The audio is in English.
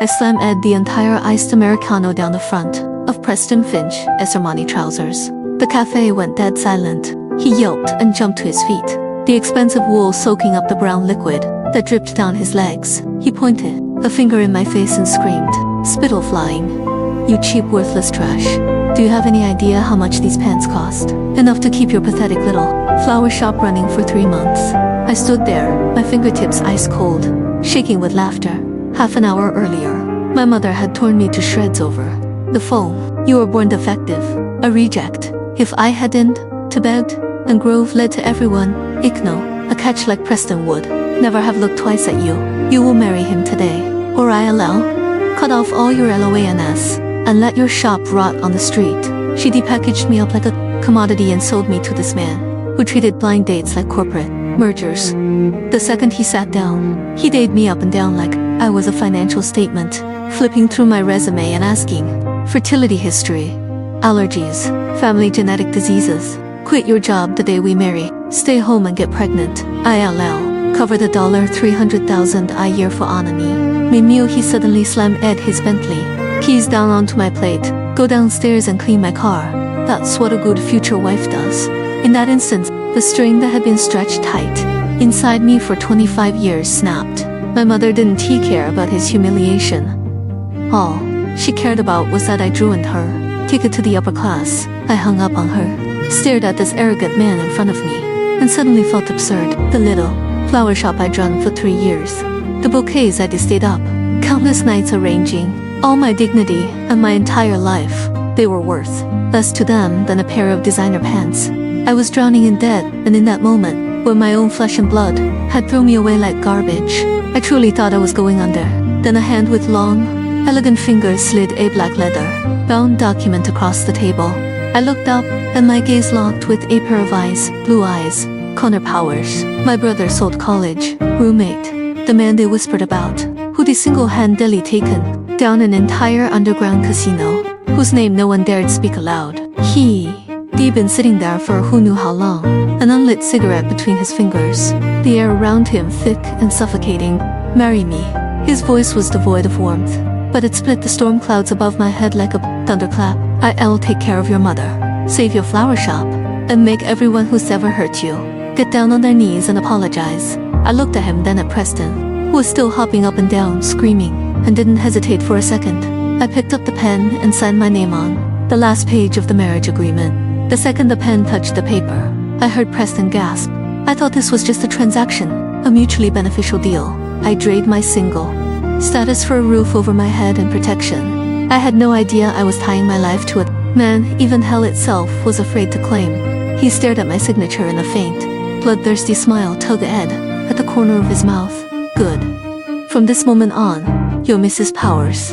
I slammed Ed the entire iced Americano down the front of Preston Finch as Armani trousers. The cafe went dead silent. He yelped and jumped to his feet, the expensive wool soaking up the brown liquid that dripped down his legs. He pointed a finger in my face and screamed, spittle flying. You cheap, worthless trash. Do you have any idea how much these pants cost? Enough to keep your pathetic little flower shop running for 3 months. I stood there, my fingertips ice cold, shaking with laughter. Half an hour earlier, my mother had torn me to shreds over the phone. You were born defective, a reject. If I hadn't, to begged, and Grove led to everyone, Igno, a catch like Preston would never have looked twice at you. You will marry him today, or ILL. Cut off all your LOANS, and let your shop rot on the street. She depackaged me up like a commodity and sold me to this man, who treated blind dates like corporate mergers. The second he sat down, he dayed me up and down like I was a financial statement, flipping through my resume and asking, fertility history, allergies, family genetic diseases. Quit your job the day we marry, stay home and get pregnant, ILL. Cover the $300,000 a year for Anani. Meanwhile, he suddenly slammed Ed his Bentley keys down onto my plate. Go downstairs and clean my car. That's what a good future wife does. In that instant, the string that had been stretched tight inside me for 25 years snapped. My mother didn't care about his humiliation. All she cared about was that I ruined her. Ticket to the upper class. I hung up on her, stared at this arrogant man in front of me, and suddenly felt absurd. The little flower shop I'd run for 3 years. The bouquets I'd stayed up countless nights arranging. All my dignity and my entire life, they were worth less to them than a pair of designer pants. I was drowning in debt, and in that moment, when my own flesh and blood had thrown me away like garbage, I truly thought I was going under. Then a hand with long, elegant fingers slid a black leather-bound document across the table. I looked up, and my gaze locked with a pair of eyes, blue eyes. Connor Powers, my brother's old college roommate, the man they whispered about, who'd single-handedly taken down an entire underground casino, whose name no one dared speak aloud. He'd been sitting there for who knew how long, an unlit cigarette between his fingers, the air around him thick and suffocating. Marry me. His voice was devoid of warmth, but it split the storm clouds above my head like a thunderclap. I'll take care of your mother, save your flower shop, and make everyone who's ever hurt you get down on their knees and apologize. I looked at him, then at Preston, who was still hopping up and down, screaming, and didn't hesitate for a second. I picked up the pen and signed my name on the last page of the marriage agreement. The second the pen touched the paper, I heard Preston gasp. I thought this was just a transaction, a mutually beneficial deal. I drained my single status for a roof over my head and protection. I had no idea I was tying my life to a man even hell itself was afraid to claim. He stared at my signature in a faint, bloodthirsty smile tugged Ed at the corner of his mouth. Good. From this moment on, you're Mrs. Powers.